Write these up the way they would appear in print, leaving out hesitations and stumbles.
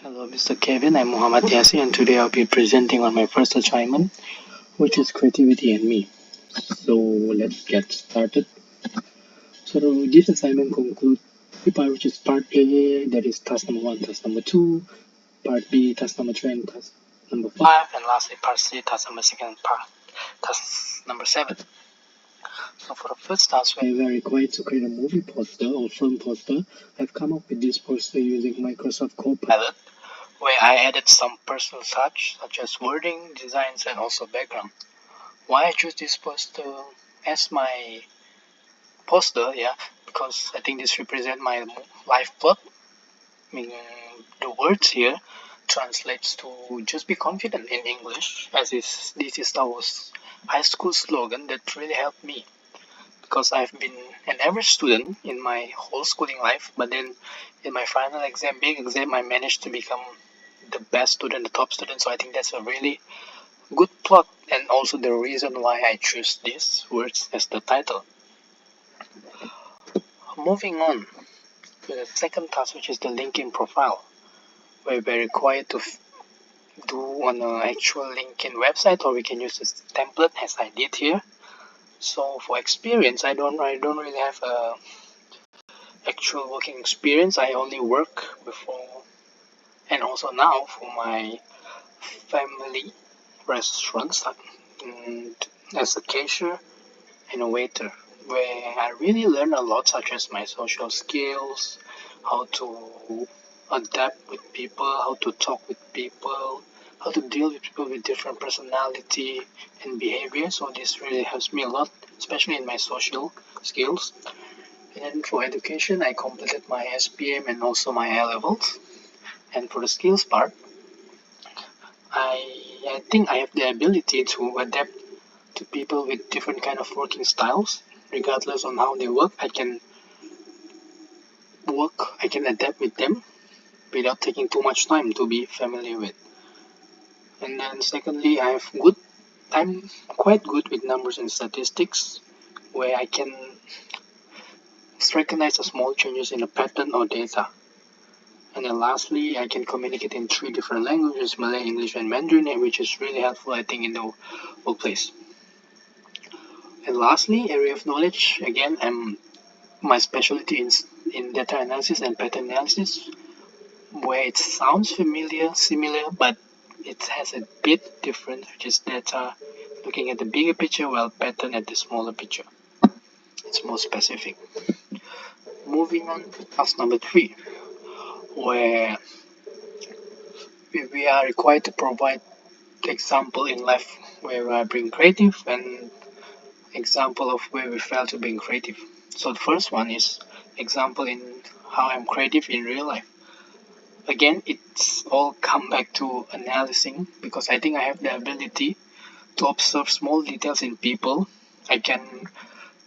Hello, Mr. Kevin. I'm Mohamed Yassin, and today I'll be presenting on my first assignment, which is creativity and me. So let's get started. So this assignment concludes the part which is part A, that is task number 1, task number 2, part B, task number 3, and task number 5, and lastly part C, task number 6, and part task number 7. So for the first task, where we are required to create a movie poster or film poster, I've come up with this poster using Microsoft Copilot, where I added some personal touch such as wording, designs, and also background. Why I choose this poster as my poster, because I think this represents my life plot. I mean, the words here translates to just be confident in English, as this is our high school slogan that really helped me. Because I've been an average student in my whole schooling life, but then in my final exam, big exam, I managed to become the best student, the top student. So I think that's a really good plot, and also the reason why I choose these words as the title. Moving on to the second task, which is the LinkedIn profile, where we're required to do on an actual LinkedIn website, or we can use this template as I did here. So for experience, I don't really have a actual working experience. I only work before and also now for my family restaurants as a cashier and a waiter, where I really learn a lot, such as my social skills, how to adapt with people, how to talk with people, how to deal with people with different personality and behavior. So this really helps me a lot, especially in my social skills. And for education, I completed my SPM and also my A levels. And for the skills part, I think I have the ability to adapt to people with different kind of working styles. Regardless on how they work, I can adapt with them without taking too much time to be familiar with. And then secondly, I'm quite good with numbers and statistics, where I can recognize the small changes in a pattern or data. And then lastly, I can communicate in 3 different languages, Malay, English, and Mandarin, which is really helpful, I think, in the workplace. And lastly, area of knowledge, again, my specialty is in data analysis and pattern analysis, where it sounds similar, but it has a bit different, which is data looking at the bigger picture, while pattern at the smaller picture. It's more specific. Moving on to task number 3, where we are required to provide example in life where we are being creative and example of where we fail to being creative. So the first one is example in how I'm creative in real life. Again, it's all come back to analyzing, because I think I have the ability to observe small details in people. I can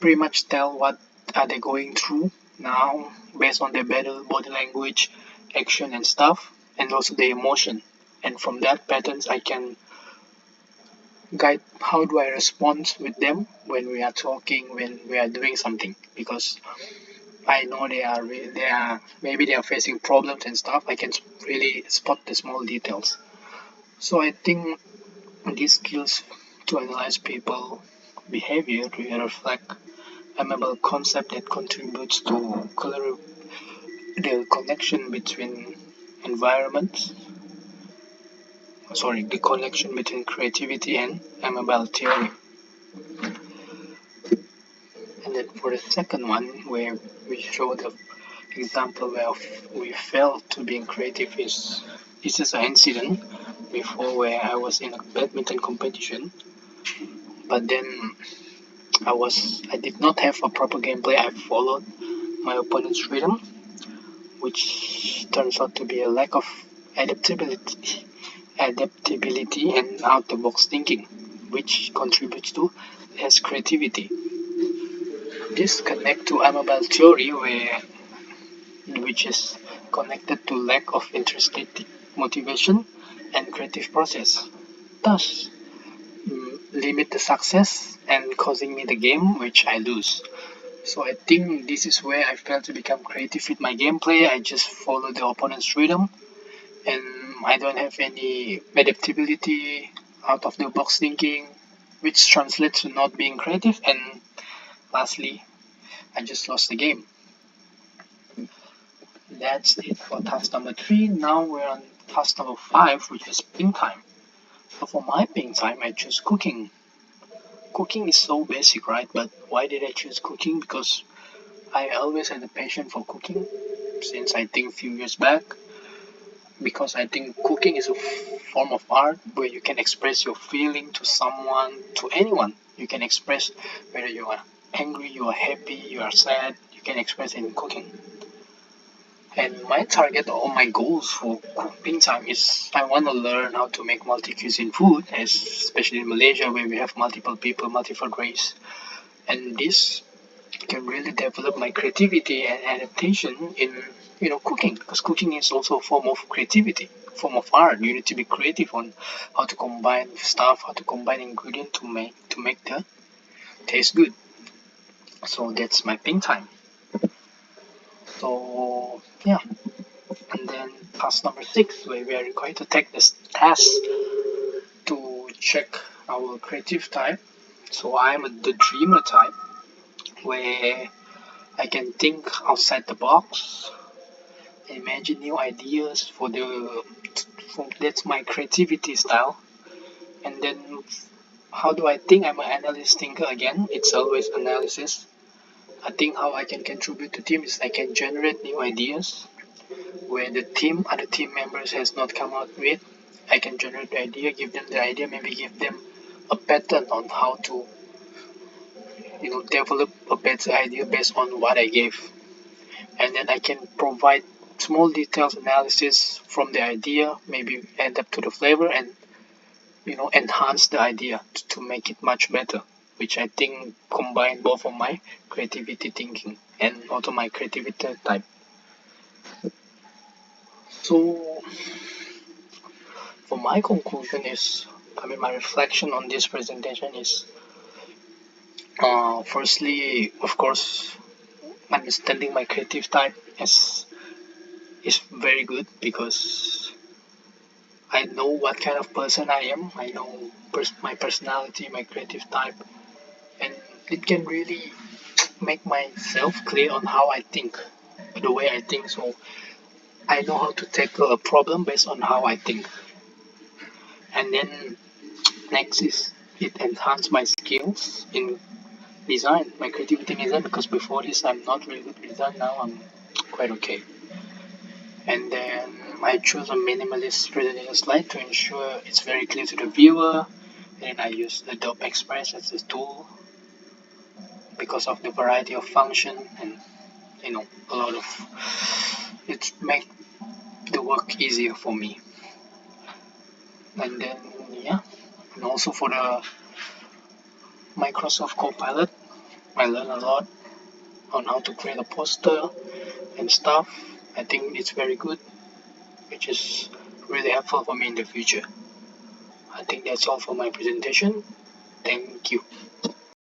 pretty much tell what are they going through now based on their body language, action and stuff, and also their emotion. And from that patterns, I can guide how do I respond with them when we are talking, when we are doing something, because I know maybe they are facing problems and stuff. I can really spot the small details. So I think these skills to analyze people behavior really reflect a memorable concept that contributes to the connection between environments. The connection between creativity and MML theory. And then for the second one, where we show the example where we failed to being creative, is this is an incident before where I was in a badminton competition, but then I did not have a proper gameplay. I followed my opponent's rhythm, which turns out to be a lack of adaptability and out the box thinking, which contributes to less creativity. This connects to Amabel theory, which is connected to lack of intrinsic motivation and creative process, thus limit the success and causing me the game which I lose. So I think this is where I failed to become creative with my gameplay. I just follow the opponent's rhythm, and I don't have any adaptability, out of the box thinking, which translates to not being creative. And lastly, I just lost the game. That's it for task number 3. Now we're on task number 5, which is ping time. So for my ping time, I choose cooking. Cooking is so basic, right? But why did I choose cooking? Because I always had a passion for cooking since I think few years back. Because I think cooking is a form of art where you can express your feeling to someone, to anyone. You can express whether you are angry, you are happy, you are sad. You can express in cooking. And my target or my goals for cooking time is I want to learn how to make multi-cuisine food, especially in Malaysia where we have multiple people, multiple race. And this can really develop my creativity and adaptation in cooking, because cooking is also a form of creativity, form of art. You need to be creative on how to combine stuff, how to combine ingredients to make the taste good. So that's my ping time. So yeah, and then task number 6, where we are required to take this task to check our creative type. So I'm the dreamer type, where I can think outside the box, imagine new ideas that's my creativity style. And then how do I think? I'm an analyst thinker again. It's always analysis. I think how I can contribute to team is I can generate new ideas where the team other team members has not come out with. I can generate the idea, give them the idea, maybe give them a pattern on how to develop a better idea based on what I gave. And then I can provide small details analysis from the idea, maybe add up to the flavor and enhance the idea to make it much better, which I think combine both of my creativity thinking and also my creativity type. So for my conclusion is, my reflection on this presentation is, firstly, of course, understanding my creative type is very good, because I know what kind of person I am. I know my personality, my creative type, and it can really make myself clear on how I think, the way I think. So I know how to tackle a problem based on how I think. And then next is it enhance my skills in design, my creativity in design, because before this I'm not really good with design. Now I'm quite okay. And then I choose a minimalist presentation slide to ensure it's very clear to the viewer. And I use Adobe Express as a tool because of the variety of function, and a lot of it make the work easier for me. And then yeah, and also for the Microsoft Copilot, I learned a lot on how to create a poster and stuff. I think it's very good, which is really helpful for me in the future. I think that's all for my presentation. Thank you.